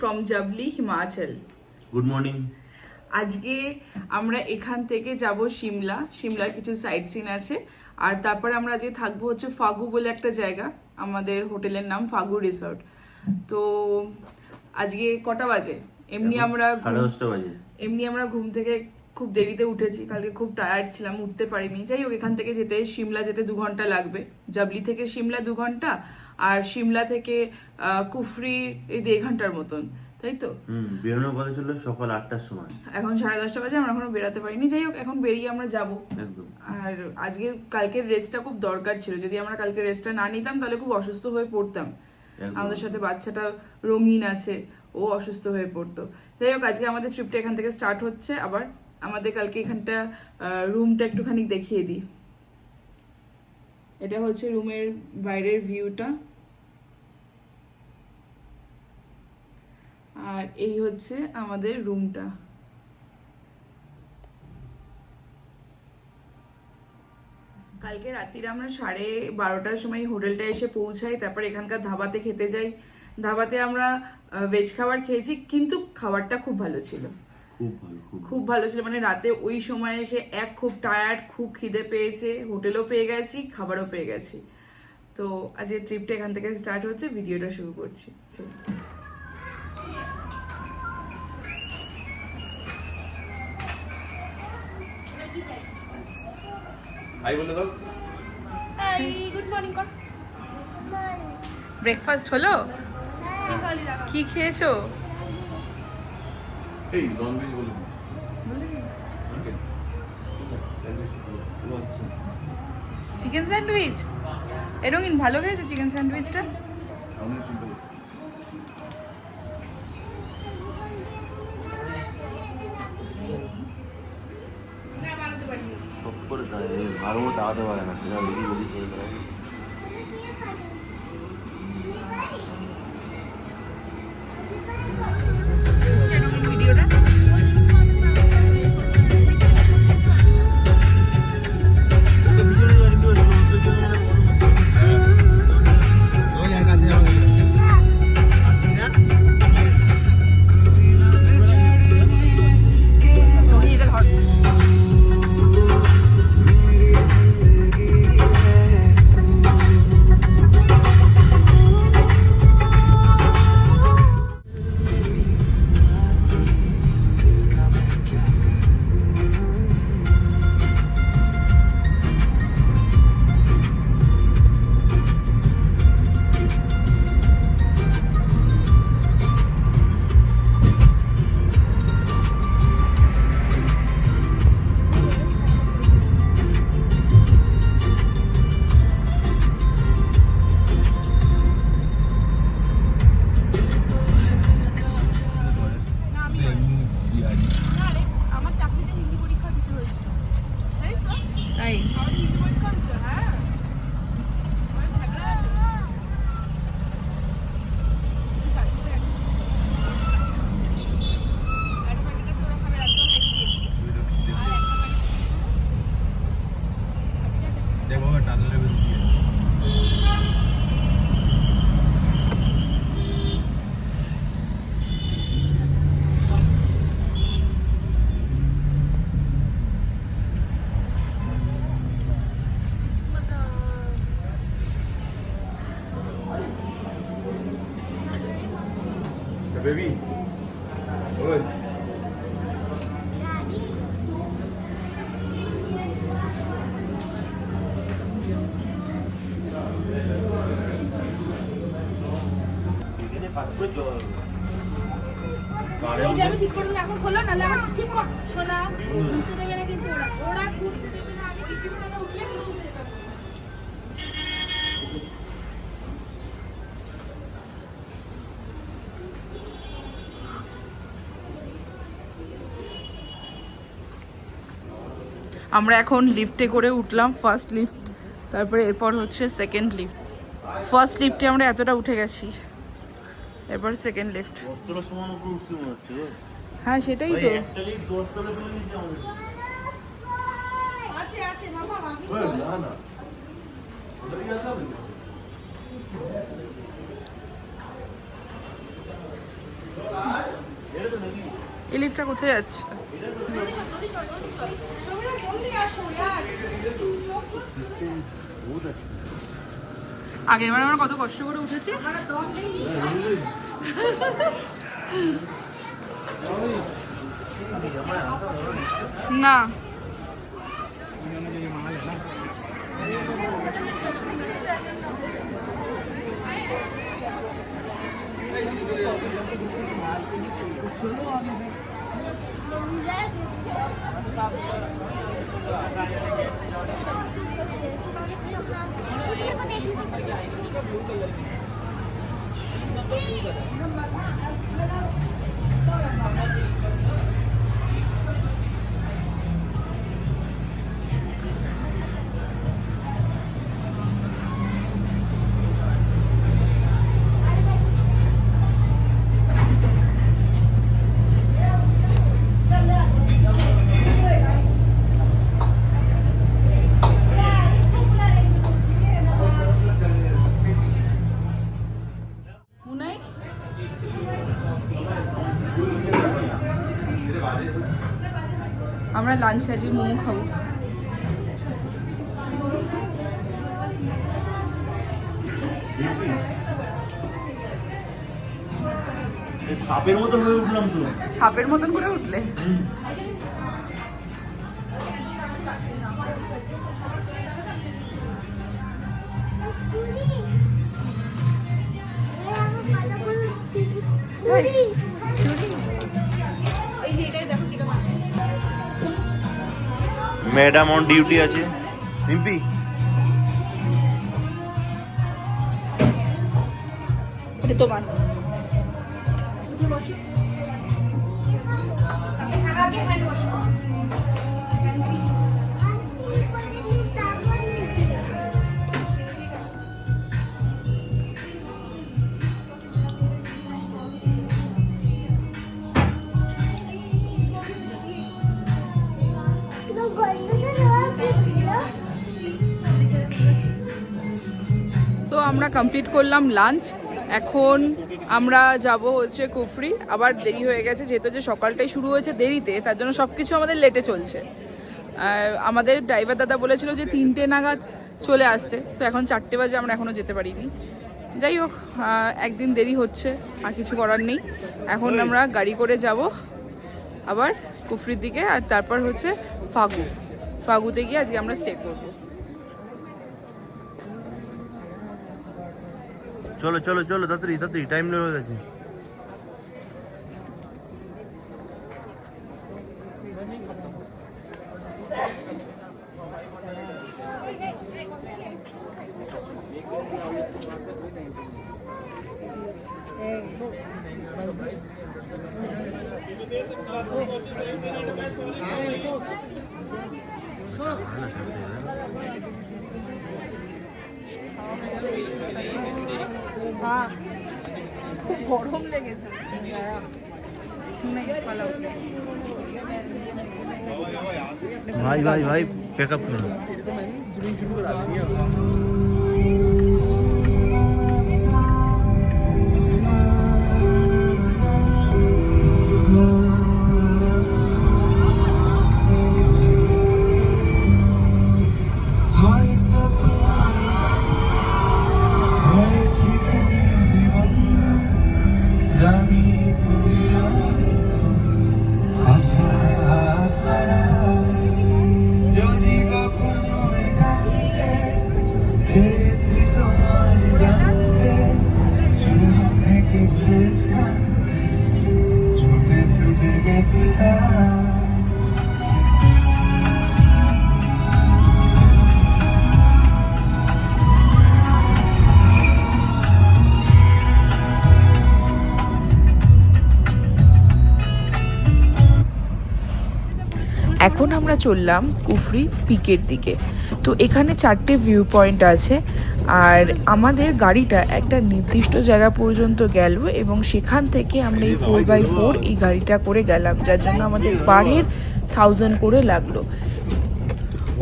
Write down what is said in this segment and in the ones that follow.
from Jabli, Himachal. Good morning. আজকে আমরা এখান থেকে যাব সিমলা। সিমলার কিছু সাইট সিন আছে, আর তারপরে আমরা আজকে থাকবো হচ্ছে ফাগু বলে একটা জায়গা। আমাদের হোটেলের নাম ফাগু রিসর্ট। তো আজকে কটা বাজে? এমনি আমরা 10:30 বাজে। আমরা ঘুম থেকে খুব দেরিতে উঠেছি, কালকে খুব টায়ার্ড ছিলাম, উঠতে পারিনি। যাই হোক, এখান থেকে যেতে সিমলা যেতে 2 ঘন্টা লাগবে। জাবলি থেকে সিমলা 2 ঘন্টা, আর সিমলা থেকে কুফরি এই 1.5 ঘন্টার মতন, তাই তো? বেরোনোর কথা ছিল সকাল 8টার সময়, এখন 10:30 বাজে, আমরা এখনো বেরাতে পারিনি। যাই হোক, এখন বেরিয়ে আমরা যাব। একদম। আর আজকে কালকের রেস্টটা খুব দরকার ছিল, যদি আমরা কালকে রেস্টটা না নিতাম তাহলে খুব অসুস্থ হয়ে পড়তাম। আমাদের সাথে বাচ্চাটা রঙিন আছে, ও অসুস্থ হয়ে পড়তো। যাই হোক, আজকে আমাদের ট্রিপটা এখান থেকে স্টার্ট হচ্ছে। আবার আমাদের কালকে এখানটা রুমটা একটুখানি দেখিয়ে দিই। এটা হচ্ছে রুমের বাইরের ভিউটা, আর এই হচ্ছে আমাদের রুমটা। কালকে রাত্রিরে আমরা 12:30টার সময় হোটেলটা এসে পৌঁছাই, তারপর এখানকার ধাবাতে খেতে যাই। ধাবাতে আমরা ভেজ খাবার খেয়েছি, কিন্তু খাবারটা খুব ভালো ছিল, খুব ভালো ছিল। মানে রাতে ওই সময় এসে খুব টায়ার্ড, খুব খিদে পেয়েছে, হোটেলও পেয়ে গেছি, খাবারও পেয়ে গেছি। তো আজকে ট্রিপটা এখান থেকে স্টার্ট হচ্ছে, ভিডিওটা শুরু করছি। হাই বলে দাও। হাই, গুড মর্নিং কর। ব্রেকফাস্ট হলো? কি খেয়েছো? এই ননভেজ বলে দিস। Chicken sandwich. এরকম ভালো খেয়েছো চিকেন স্যান্ডউইচটা? করে দেয় ভালো মতো দাঁড়াতে পারে না, এদিক ওদিক করে দেয়। ভিডিওটা বেবি ওই আমি ঠিক করে এখন খোলো, নাহলে আমার ঠিক কর সোনা, ঘুরতে দেবে না কিন্তু ওরা ঘুরতে দেবে না। আমি কি জীবনে উঠলে উঠে যাবো। আমরা এখন লিফটে করে উঠলাম, ফার্স্ট লিফট, তারপরে এরপর হচ্ছে সেকেন্ড লিফট। ফার্স্ট লিফটে আমরা এতটা উঠে গেছি, এরপর সেকেন্ড লিফট। হ্যাঁ সেটাই তো। আছে আছে মামা, আমি না না এই লিফটটা কোথায় যাচ্ছে? আগের বার আমরা কত কষ্ট করে উঠেছি। না মুনাই আমরা লাঞ্চ আজকে মোমো খাবো। সাপের মতো হয়ে উঠলাম তো। সাপের মতন করে উঠলে? ম্যাডাম অন ডিউটি আছে। রিম্পি এটা তোমার। তো আমরা কমপ্লিট করলাম লাঞ্চ। এখন আমরা যাব হচ্ছে কুফরি। আবার দেরি হয়ে গেছে, যেহেতু যে সকালটাই শুরু হয়েছে দেরিতে, তার জন্য সব কিছু আমাদের লেটে চলছে। আমাদের ড্রাইভার দাদা বলেছিল যে 3টে নাগাদ চলে আসতে, তো এখন 4টে বাজে, আমরা এখনও যেতে পারিনি। যাই হোক, একদিন দেরি হচ্ছে, আর কিছু করার নেই। এখন আমরা গাড়ি করে যাব আবার কুফরির দিকে, আর তারপর হচ্ছে ফাগুতে গিয়ে আজকে আমরা স্টে করবো। চলো চলো চলো, তাড়াতাড়ি তাড়াতাড়ি, টাইম হয়ে গেছে। খুব গরম লেগেছে। ভাই ভাই ভাই, প্যাক আপ করো। এখন আমরা চললাম কুফরি পিকের দিকে। তো এখানে 4টে ভিউ পয়েন্ট আছে, আর আমাদের গাড়িটা একটা নির্দিষ্ট জায়গা পর্যন্ত গেল, এবং সেখান থেকে আমরা এই 4x4 এই গাড়িটা করে গেলাম, যার জন্য আমাদের পার হেড 1000 করে লাগলো।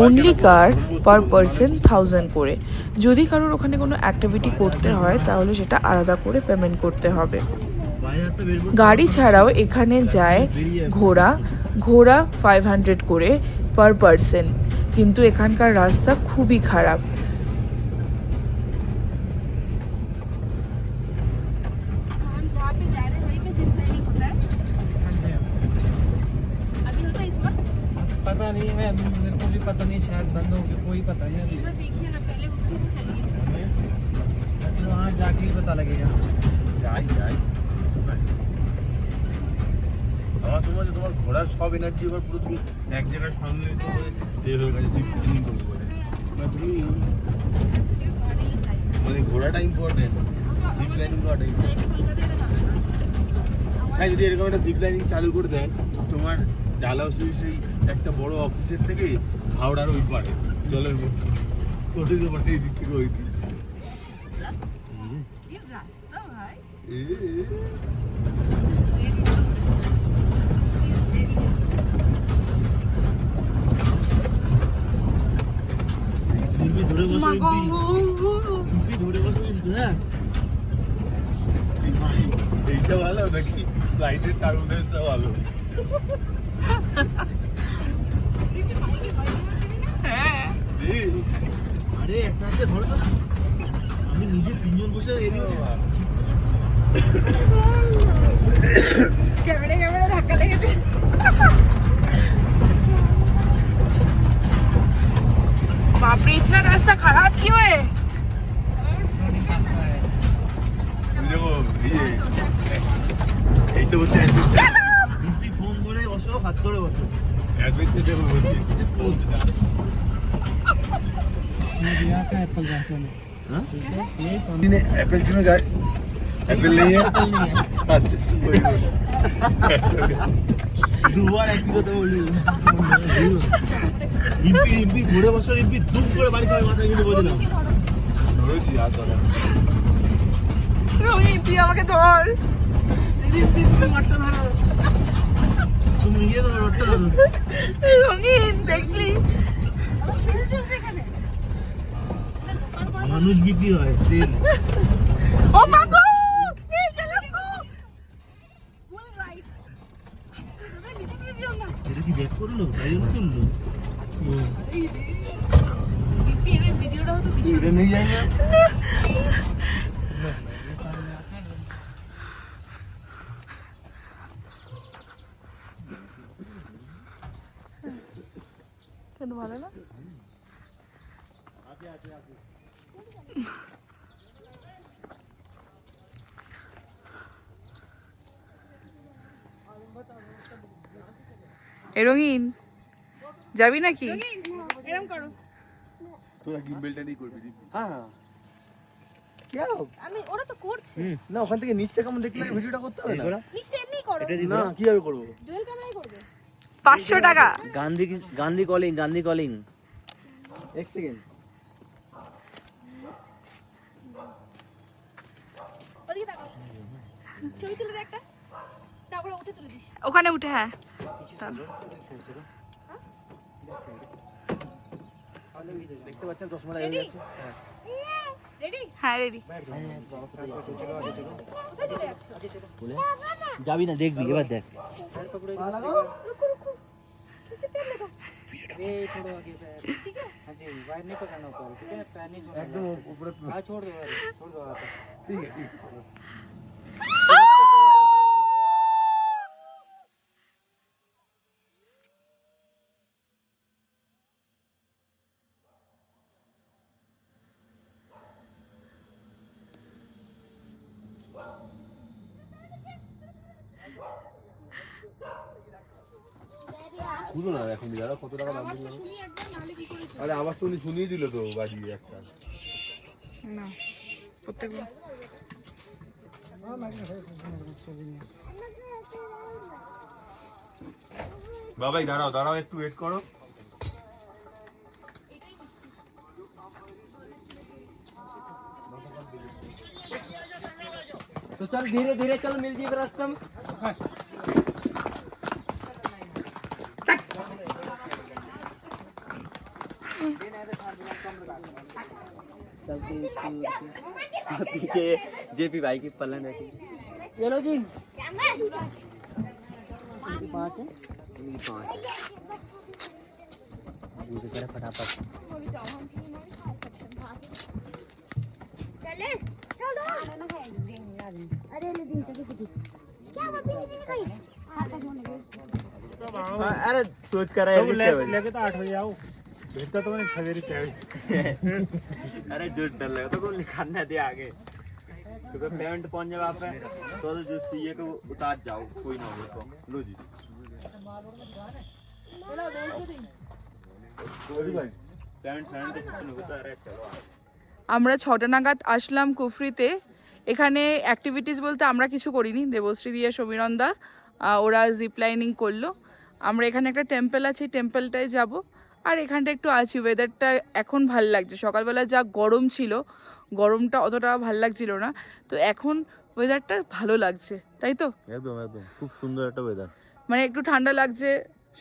অনলি কার পার পারসন 1000 করে। যদি কারোর ওখানে কোনো অ্যাক্টিভিটি করতে হয় তাহলে সেটা আলাদা করে পেমেন্ট করতে হবে। গাড়ি ছাড়াও এখানে যায় ঘোড়া, ঘোড়া 500 করে পার পারসন, কিন্তু এখানকার রাস্তা খুবই খারাপ। हम जहाँ पे जा रहे हैं वहीं पे जिप लाइनिंग होता है। अभी होता है इस वक्त? पता नहीं, मैं मेरे को भी पता नहीं, शायद बंद हो गया, कोई पता नहीं अभी। एक बार देखिए ना, पहले उसी में चलिए। तो वहाँ जाके ही पता लगेगा। যাই আমার তোমার তোমার ঘোরার সব এনার্জি এবার পুরো তুমি এক জায়গায় সম্মিলিত করে তেল হয়ে গেছে জিপ করবো বলে মানে তুমি মানে ঘোরাটা ইম্পর্টেন্ট, জিপ লাইনিং করাটা হ্যাঁ যদি এরকম একটা জিপ লাইনিং চালু করে দেন তোমার ডালহাউসি সেই একটা বড় অফিসের থেকে হাওড়ার ওই পারে জলের মধ্যে ওটা যে পারে এই দিক থেকে ওই দিক ये रास्ता भाई শিল্পী ধরে বসো, শিল্পী ধরে বসো কিন্তু, হ্যাঁ এইটা ভালো নাকি ফ্লাইটের টার্বুলেন্সটা ভালো? আরে একটা হাতে ধরো তো, আমি নিজে 3 জন বসে এদিকে कैमरे धक्का लेके बाप रे, इतना रास्ता खराब क्यों है? দেখো এই তো হচ্ছে শিল্পী ফোন করে বসো, হাত করে বসো। অ্যাডভেঞ্চার দেখো यहाँ का एप्पल रास्ता में। हाँ? ये सामने ने एप्पल क्यों गाय एप्पल नहीं है एप्पल नहीं है। अच्छा দুবার একই কথা বললি। রিম্পি ধরে বসো, রিম্পি দুম করে বাড়ি করে মাথায় কিন্তু বোঝে না। ধরেছি আর ধরা রোহিত, তুই আমাকে ধর। রিম্পি তুমি মাঠটা ধরো, তুমি ইয়ে ধরো, রোডটা ধরো। রঙিন, দেখলি? सेल चलছে এখানে। মানুষ বিক্রি হয়, সেল। ও মা গো, এই গেলাম গো। ফুল রাইট। আস্তে দাদা নিচে দিয়ে দিও না। এটা কি ব্যাক করলো, তাই জন্য চললো। এই রে। বিপিএর ভিডিওটা হতো পিছনে। এটা नहीं जाएगा কেন ভালো না? এ রঙিন, যাবি নাকি? এরকম করো। তোরা গিম্বেলটা নিয়ে করবি हाँ क्या আমি ওরা তো করছে। না ওখান থেকে নিচটা কেমন দেখলে ভিডিওটা করতে হবে না নিচটা এমনি করো। না কিভাবে করবো ডুয়েল ক্যামেরাই করবে। 500 টাকা। गांधी कॉलिंग एक सेकंड ওদিকে তাকাও। ছবি তুলে দে একটা। তারপরে উঠে তুলে দিস। ওখানে উঠে, হ্যাঁ। দেখতে পাচ্ছেন চশমাটা রেডি? রেডি? হ্যাঁ, রেডি। যাবি না, দেখবি এবার দেখ। একদম উপরে छोड़ दो ঠিক আছে শুনো না এখন যারা কত টাকা দাম দিল আরে আবার তো উনি শুনিয়ে দিল তো বাজিয়ে একটা না, প্রত্যেকবার বাবাই দাঁড়াও দাঁড়াও একটু ওয়েট করো तो चल धीरे धीरे चल मिल जी रास्ते में पीछे जेपी भाई की पलन है ये लो जी फटाफट चले चलो अरे ले दिन चले किती क्या वो भी नहीं खाई हाथ धोने अरे सोच कर तो लेके तो 8 बजे आओ भेजता तो मैंने सवेरे चाहिए अरे जो डर लगा तो कोई खाना दे आगे सुबह पेमेंट पहुंच जाए आप तो जो सीए को उतार जाओ कोई ना हो तो लो जी আমরা 6টা নাগাদ আসলাম কুফরিতে। এখানে অ্যাক্টিভিটিস বলতে আমরা কিছু করিনি, দেবশ্রী দিয়ে সমীরণদা ওরা জিপ লাইনিং করলো। আমরা এখানে একটা টেম্পল আছে, টেম্পলটায় যাব। আর এখানটা একটু আছি, ওয়েদারটা এখন ভাল লাগছে। সকালবেলা যা গরম ছিল, গরমটা অতটা ভাল লাগছিল না, তো এখন ওয়েদারটা ভালো লাগছে, তাই তো? একদম একদম খুব সুন্দর একটা ওয়েদার, মানে একটু ঠান্ডা লাগছে।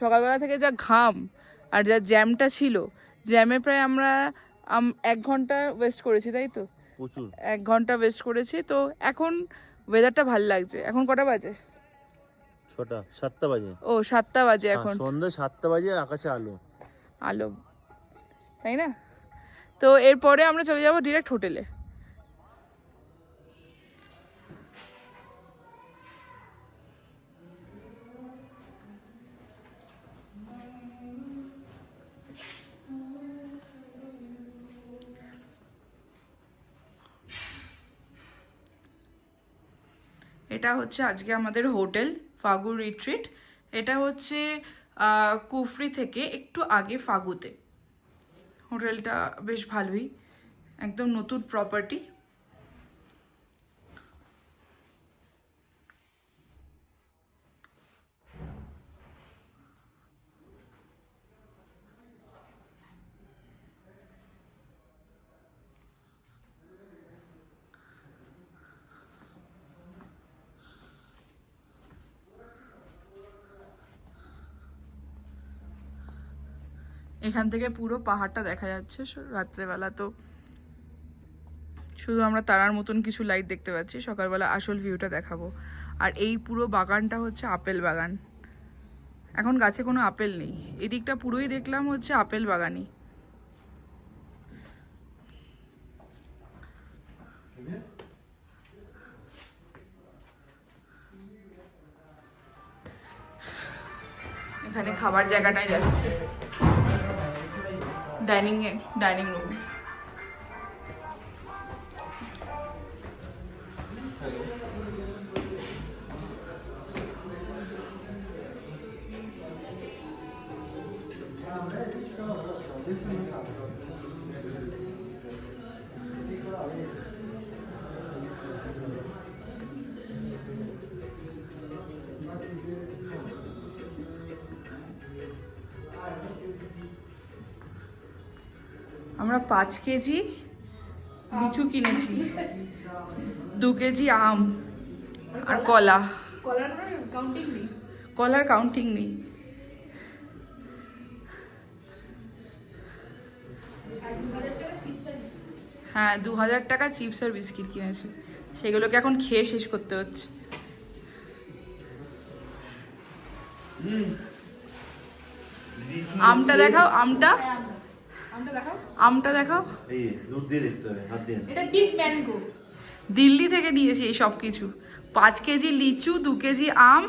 সকালবেলা থেকে যা ঘাম আর যা জ্যামটা ছিল, জ্যামে প্রায় আমরা 1 ঘন্টা ওয়েস্ট করেছি, তাই তো? প্রচুর 1 ঘন্টা ওয়েস্ট করেছি। তো এখন ওয়েদারটা ভাল লাগছে। এখন কটা বাজে? 7টা বাজে। ও 7টা বাজে এখন, সন্ধ্যা 7টা বাজে, আকাশে আলো আলো, তাই না? তো এরপরে আমরা চলে যাব ডিরেক্ট হোটেলে। এটা হচ্ছে আজকে আমাদের হোটেল ফাগু রিট্রিট। এটা হচ্ছে কুফরি থেকে একটু আগে ফাগুতে। হোটেলটা বেশ ভালোই, একদম নতুন প্রপার্টি। এখান থেকে পুরো পাহাড়টা দেখা যাচ্ছে রাত্রেবেলা। তো শুধু আমরা তারার মতন কিছু লাইট দেখতে পাচ্ছি। সকালবেলা আসল ভিউটা দেখাবো। আর এই পুরো বাগানটা হচ্ছে আপেল বাগান। এখন গাছে কোনো আপেল নেই, এদিকটা পুরোই দেখলাম হচ্ছে আপেল বাগানই। এখানে খাবার জায়গাটায় যাচ্ছে, ডাইনিং রুম। আমরা 5 কেজি লিচু কিনেছি, 2 কেজি আম আর কলা। কলার কাউন্টিং নেই। হ্যাঁ, 2000 টাকা চিপস আর বিস্কিট কিনেছি, সেগুলোকে এখন খেয়ে শেষ করতে হচ্ছে। আমটা দেখাও, আমটা দেখাও। এই দুধ দিয়ে দেখতে হবে, হাত দিয়ে এটা বিগ ম্যাঙ্গো, দিল্লি থেকে নিয়েছি এই সব কিছু। 5 কেজি লিচু, 2 কেজি আম।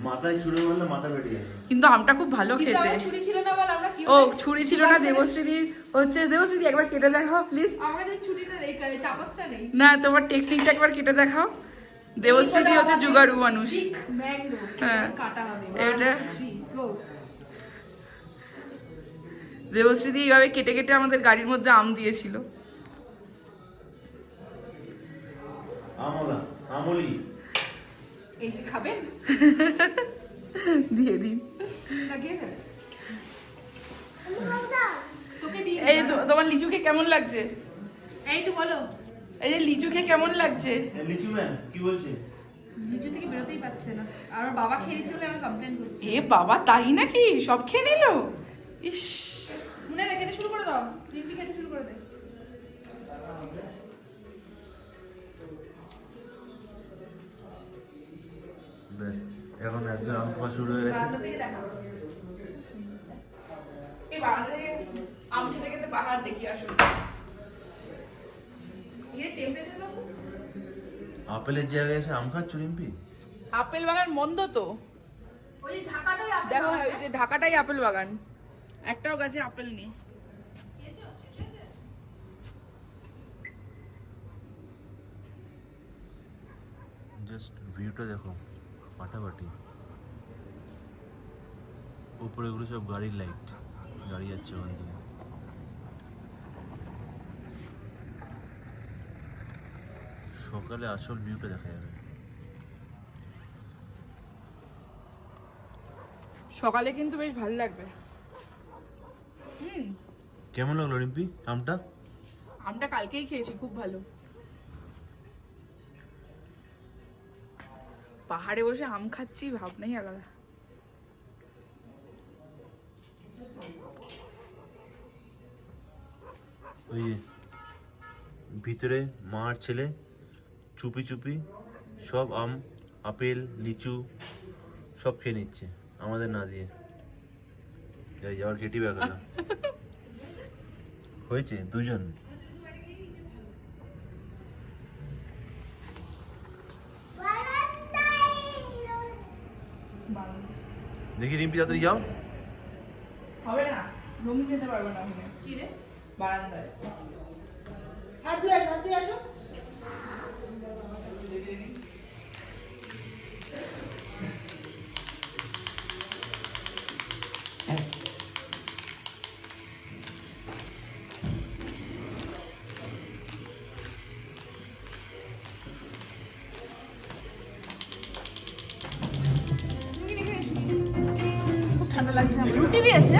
মাথায় ছুঁড়ে মারলে মাথা ফেটে যাবে। কিন্তু আমটা খুব ভালো খেতে। ছুরি ছিল না বল, আমরা কি ও ছুরি ছিল না, দেবশ্রী হচ্ছে। দেবশ্রী একবার কেটে দেখাও প্লিজ। আমাদের ছুরিটা নেই, চামচটা নেই। না, তোমার টেকনিকটা একবার কেটে দেখাও। দেবশ্রী হচ্ছে জুগাড়ু মানুষ। ম্যাঙ্গো হ্যাঁ, কাটা হবে এটা গো। দেবশ্রী এইভাবে কেটে কেটে আমাদের গাড়ির মধ্যে আম দিয়েছিল। আমলি এই যে খাবেন দিয়ে দিন। তোকে দিই। এই তোমার লিচু খেয়ে কেমন লাগছে? এই তো বলো, এই যে লিচু খেয়ে কেমন লাগছে? লিচু ম্যান কি বলছে? নিচু থেকে বেরোতেই পারছে না। আর ওর বাবা খেয়ে নিচ্ছে বলে আমি কমপ্লেন করছি। এ বাবা, তাই নাকি? সব খেয়ে নিল? ইস, মনে রে, খেতে শুরু করে দাও। রিম্পি খেতে শুরু করে দে। ব্যাস এখন একজন আম খাওয়া শুরু হয়ে গেছে। বারান্দা থেকে দেখা এই বারান্দা থেকে আম খেতে খেতে পাহাড় দেখি আসলে এর টেম্পারেচার বাবু আপেলের জায়গায় এসে আম খাচ্ছ রিম্পি? আপেল বাগান মন্দ তো ওই ঢাকাটাই আপেল দেখো বাগান। ওই যে ঢাকাটাই আপেল বাগান, একটাও গাছে আপেল নেই। জাস্ট ভিউটা দেখো ফাটাফাটি। উপরে গুলো সব গাড়ির লাইট, গাড়ি যাচ্ছে ওখান থেকে। সকালে আসল ভিউটা দেখা যাবে। সকালে কিন্তু বেশ ভালো লাগবে। কেমন লাগলো রিম্পি আমটা? আমটা কালকেই খেয়েছি, খুব ভালো। পাহাড়ে বসে আম খাচ্ছি, ভাবনাই আলাদা। ওই যে ভিতরে মা আর ছেলে চুপি চুপি সব আম, আপেল, লিচু সব খেয়ে নিচ্ছে আমাদের না দিয়ে। যাওয়ার কেটি ব্যাগটা হয়েছে দুজন। দেখি রিম্পি তাড়াতাড়ি যাও। হবে না, রঙিন খেতে পারবো না ওখানে। কি রে বারান্দায় হাত ধুয়ে আসো, হাত ধুয়ে আসো। খুব ঠান্ডা লাগছে আমার। রুটি দিয়েছে।